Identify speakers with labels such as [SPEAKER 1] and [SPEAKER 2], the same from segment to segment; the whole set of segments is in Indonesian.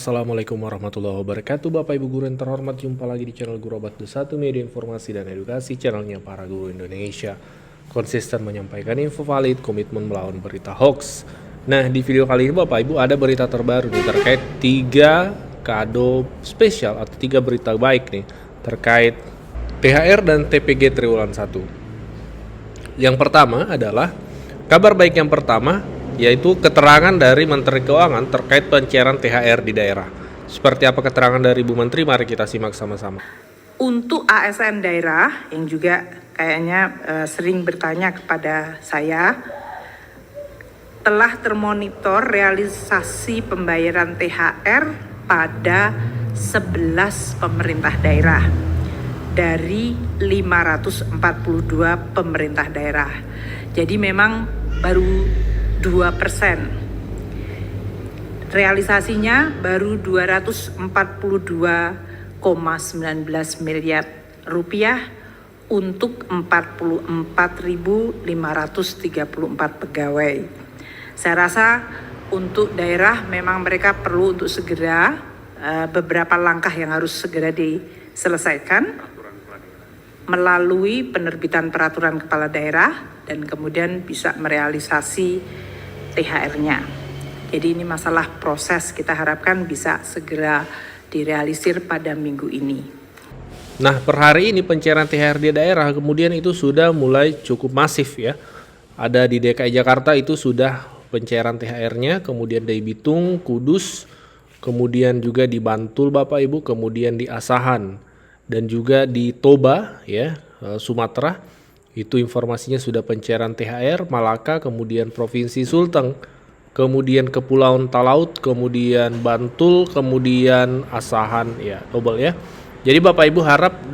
[SPEAKER 1] Assalamualaikum warahmatullahi wabarakatuh. Bapak Ibu guru yang terhormat, jumpa lagi di channel Guru Obat 21, media informasi dan edukasi, channelnya para guru Indonesia. Konsisten menyampaikan info valid, komitmen melawan berita hoax. Nah, di video kali ini Bapak Ibu ada berita terbaru nih, terkait 3 kado spesial atau 3 berita baik nih terkait THR dan TPG Triwulan 1. Yang pertama adalah kabar baik yang pertama, yaitu keterangan dari Menteri Keuangan terkait pencairan THR di daerah. Seperti apa keterangan dari Bu Menteri? Mari kita simak sama-sama.
[SPEAKER 2] Untuk ASN daerah yang juga kayaknya sering bertanya kepada saya, telah termonitor realisasi pembayaran THR pada 11 pemerintah daerah dari 542 pemerintah daerah. Jadi memang baru 2%. Realisasinya baru 242,19 miliar rupiah untuk 44.534 pegawai. Saya rasa untuk daerah memang mereka perlu untuk segera beberapa langkah yang harus segera diselesaikan melalui penerbitan peraturan kepala daerah dan kemudian bisa merealisasi THR-nya. Jadi ini masalah proses, kita harapkan bisa segera direalisir pada minggu ini.
[SPEAKER 1] Nah, per hari ini pencairan THR di daerah kemudian itu sudah mulai cukup masif ya. Ada di DKI Jakarta itu sudah pencairan THR-nya, kemudian di Bitung, Kudus, kemudian juga di Bantul Bapak Ibu, kemudian di Asahan dan juga di Toba ya, Sumatera. Itu informasinya sudah pencairan THR, Malaka, kemudian Provinsi Sulteng, kemudian Kepulauan Talaut, kemudian Bantul, kemudian Asahan ya, double ya. Jadi Bapak Ibu harap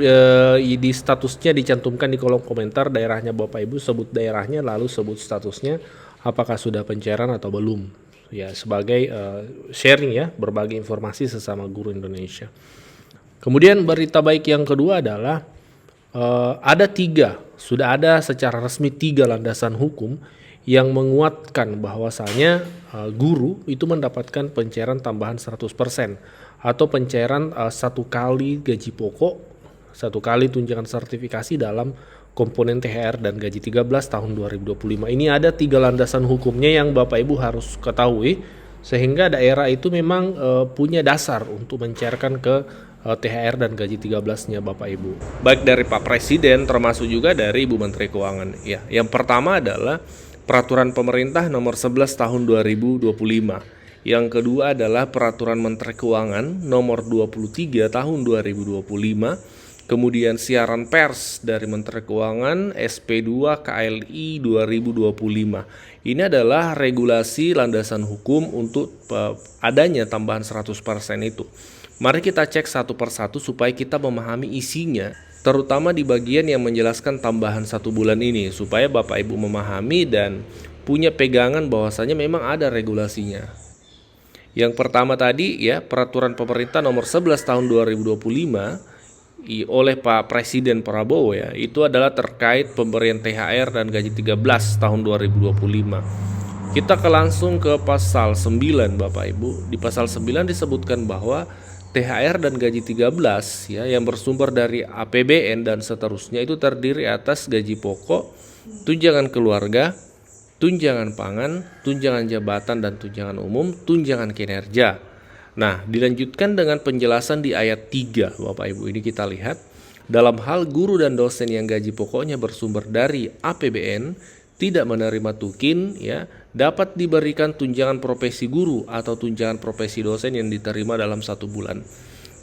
[SPEAKER 1] di statusnya dicantumkan di kolom komentar daerahnya Bapak Ibu, sebut daerahnya lalu sebut statusnya apakah sudah pencairan atau belum. Ya, sebagai sharing ya, berbagi informasi sesama guru Indonesia. Kemudian berita baik yang kedua adalah sudah ada secara resmi 3 landasan hukum yang menguatkan bahwasanya guru itu mendapatkan pencairan tambahan 100% atau pencairan 1 kali gaji pokok, 1 kali tunjangan sertifikasi dalam komponen THR dan gaji 13 tahun 2025. Ini ada 3 landasan hukumnya yang Bapak Ibu harus ketahui sehingga daerah itu memang punya dasar untuk mencairkan ke THR dan gaji 13-nya Bapak Ibu. Baik dari Pak Presiden termasuk juga dari Ibu Menteri Keuangan. Ya, yang pertama adalah Peraturan Pemerintah Nomor 11 Tahun 2025. Yang kedua adalah Peraturan Menteri Keuangan Nomor 23 Tahun 2025. Kemudian siaran pers dari Menteri Keuangan SP2 KLI 2025. Ini adalah regulasi landasan hukum untuk adanya tambahan 100% itu. Mari kita cek satu persatu supaya kita memahami isinya, terutama di bagian yang menjelaskan tambahan 1 bulan ini, supaya Bapak Ibu memahami dan punya pegangan bahwasanya memang ada regulasinya. Yang pertama tadi ya, Peraturan Pemerintah Nomor 11 Tahun 2025 oleh Pak Presiden Prabowo ya, itu adalah terkait pemberian THR dan gaji 13 tahun 2025. Kita langsung ke pasal 9 Bapak Ibu. Di pasal 9 disebutkan bahwa THR dan gaji 13 ya yang bersumber dari APBN dan seterusnya itu terdiri atas gaji pokok, tunjangan keluarga, tunjangan pangan, tunjangan jabatan dan tunjangan umum, tunjangan kinerja. Nah, dilanjutkan dengan penjelasan di ayat 3 Bapak Ibu. Ini kita lihat, dalam hal guru dan dosen yang gaji pokoknya bersumber dari APBN tidak menerima tukin ya, dapat diberikan tunjangan profesi guru atau tunjangan profesi dosen yang diterima dalam 1 bulan.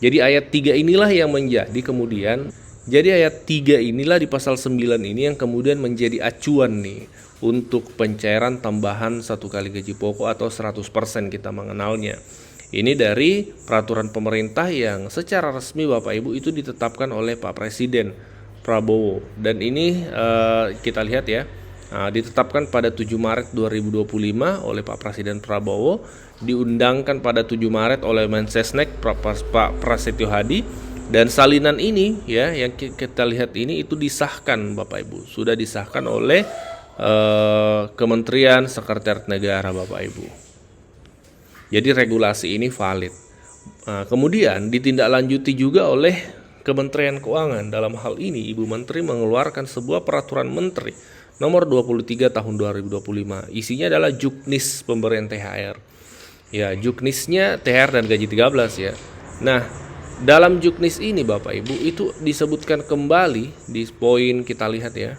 [SPEAKER 1] Jadi ayat 3 inilah yang menjadi kemudian, jadi ayat 3 inilah di pasal 9 ini yang kemudian menjadi acuan nih untuk pencairan tambahan 1 kali gaji pokok atau 100% kita mengenalnya. Ini dari peraturan pemerintah yang secara resmi Bapak Ibu itu ditetapkan oleh Pak Presiden Prabowo. Dan ini kita lihat ya, ditetapkan pada 7 Maret 2025 oleh Pak Presiden Prabowo, diundangkan pada 7 Maret oleh Mensesnek Pak Prasetyo Hadi, dan salinan ini ya yang kita lihat ini itu disahkan Bapak Ibu, sudah disahkan oleh Kementerian Sekretariat Negara Bapak Ibu. Jadi regulasi ini valid. Nah, kemudian ditindaklanjuti juga oleh Kementerian Keuangan. Dalam hal ini Ibu Menteri mengeluarkan sebuah peraturan Menteri nomor 23 tahun 2025. Isinya adalah juknis pemberian THR. Ya, juknisnya THR dan gaji 13 ya. Nah, dalam juknis ini Bapak Ibu itu disebutkan kembali di poin kita lihat ya.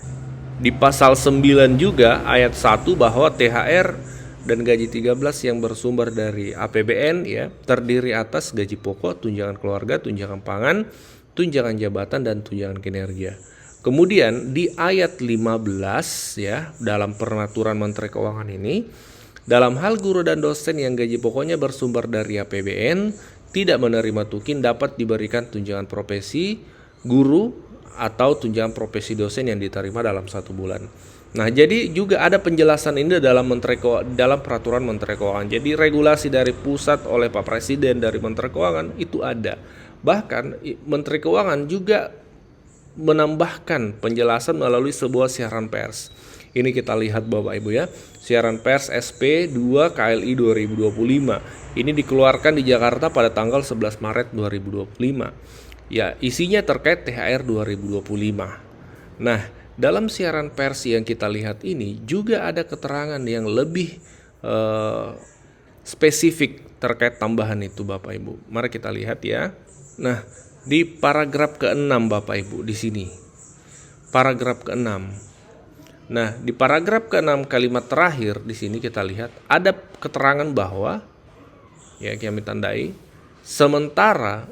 [SPEAKER 1] Di pasal 9 juga ayat 1 bahwa THR dan gaji 13 yang bersumber dari APBN ya terdiri atas gaji pokok, tunjangan keluarga, tunjangan pangan, tunjangan jabatan dan tunjangan kinerja. Kemudian di ayat 15 ya dalam peraturan Menteri Keuangan ini, dalam hal guru dan dosen yang gaji pokoknya bersumber dari APBN tidak menerima tukin dapat diberikan tunjangan profesi guru atau tunjangan profesi dosen yang diterima dalam 1 bulan. Nah, jadi juga ada penjelasan ini dalam peraturan Menteri Keuangan. Jadi regulasi dari pusat oleh Pak Presiden dari Menteri Keuangan itu ada. Bahkan Menteri Keuangan juga menambahkan penjelasan melalui sebuah siaran pers. Ini kita lihat Bapak Ibu ya. Siaran pers SP 2 KLI 2025. Ini dikeluarkan di Jakarta pada tanggal 11 Maret 2025. Ya, isinya terkait THR 2025. Nah, dalam siaran pers yang kita lihat ini juga ada keterangan yang lebih spesifik terkait tambahan itu Bapak Ibu. Mari kita lihat ya. Nah, di paragraf ke-6 Bapak Ibu di sini. Paragraf ke-6. Nah, di paragraf ke-6 kalimat terakhir di sini kita lihat ada keterangan bahwa ya kami tandai sementara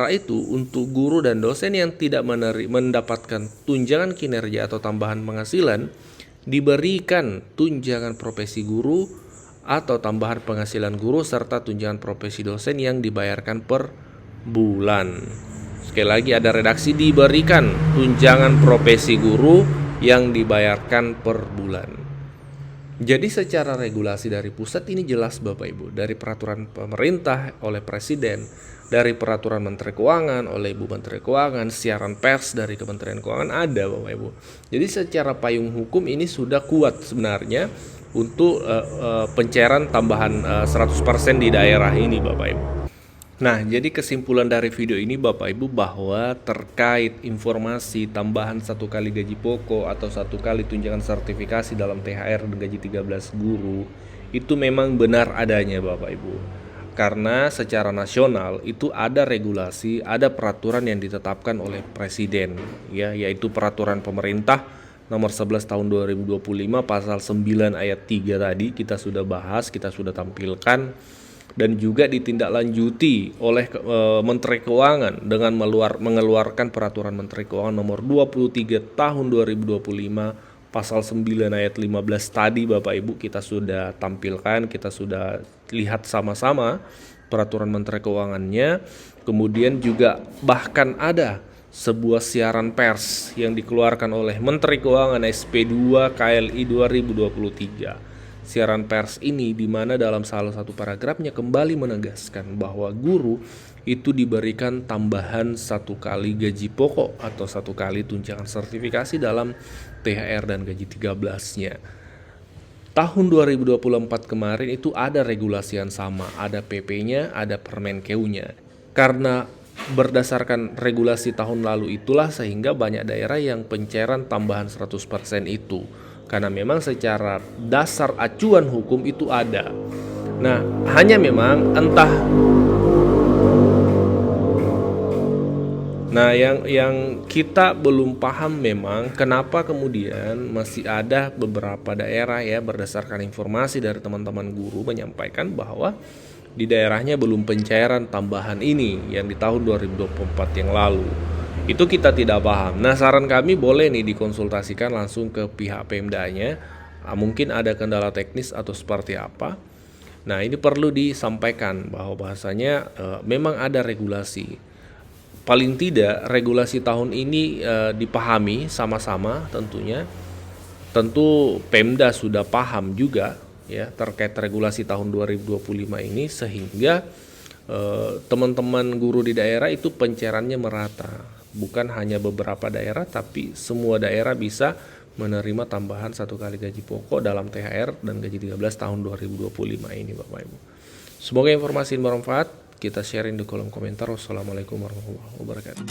[SPEAKER 1] itu untuk guru dan dosen yang tidak mendapatkan tunjangan kinerja atau tambahan penghasilan diberikan tunjangan profesi guru atau tambahan penghasilan guru serta tunjangan profesi dosen yang dibayarkan per bulan. Sekali lagi ada redaksi diberikan tunjangan profesi guru yang dibayarkan per bulan. Jadi secara regulasi dari pusat ini jelas Bapak Ibu, dari peraturan pemerintah oleh Presiden, dari peraturan Menteri Keuangan oleh Ibu Menteri Keuangan, siaran pers dari Kementerian Keuangan ada Bapak Ibu. Jadi secara payung hukum ini sudah kuat sebenarnya untuk pencairan tambahan 100% di daerah ini Bapak Ibu. Nah, jadi kesimpulan dari video ini Bapak Ibu bahwa terkait informasi tambahan 1 kali gaji pokok atau 1 kali tunjangan sertifikasi dalam THR dan gaji 13 guru itu memang benar adanya Bapak Ibu. Karena secara nasional itu ada regulasi, ada peraturan yang ditetapkan oleh Presiden ya, yaitu peraturan pemerintah nomor 11 tahun 2025 pasal 9 ayat 3 tadi kita sudah bahas, kita sudah tampilkan. Dan juga ditindaklanjuti oleh Menteri Keuangan dengan mengeluarkan peraturan Menteri Keuangan nomor 23 tahun 2025 pasal 9 ayat 15 tadi Bapak Ibu kita sudah tampilkan, kita sudah lihat sama-sama peraturan Menteri Keuangannya. Kemudian juga bahkan ada sebuah siaran pers yang dikeluarkan oleh Menteri Keuangan SP2 KLI 2023. Siaran pers ini di mana dalam salah satu paragrafnya kembali menegaskan bahwa guru itu diberikan tambahan 1 kali gaji pokok atau 1 kali tunjangan sertifikasi dalam THR dan gaji 13-nya. Tahun 2024 kemarin itu ada regulasi yang sama, ada PP-nya, ada Permenkeu-nya. Karena berdasarkan regulasi tahun lalu itulah sehingga banyak daerah yang pencairan tambahan 100% itu. Karena memang secara dasar acuan hukum itu ada. Nah, hanya memang yang kita belum paham memang kenapa kemudian masih ada beberapa daerah ya berdasarkan informasi dari teman-teman guru menyampaikan bahwa di daerahnya belum pencairan tambahan ini yang di tahun 2024 yang lalu. Itu kita tidak paham. Nah, saran kami boleh nih dikonsultasikan langsung ke pihak Pemdanya. Mungkin ada kendala teknis atau seperti apa. Nah, ini perlu disampaikan bahwa bahasanya memang ada regulasi. Paling tidak regulasi tahun ini dipahami sama-sama tentunya. Tentu Pemda sudah paham juga ya terkait regulasi tahun 2025 ini sehingga teman-teman guru di daerah itu pencairannya merata. Bukan hanya beberapa daerah tapi semua daerah bisa menerima tambahan 1 kali gaji pokok dalam THR dan gaji 13 tahun 2025 ini Bapak Ibu. Semoga informasi ini bermanfaat. kita sharing di kolom komentar. Wassalamualaikum warahmatullahi wabarakatuh.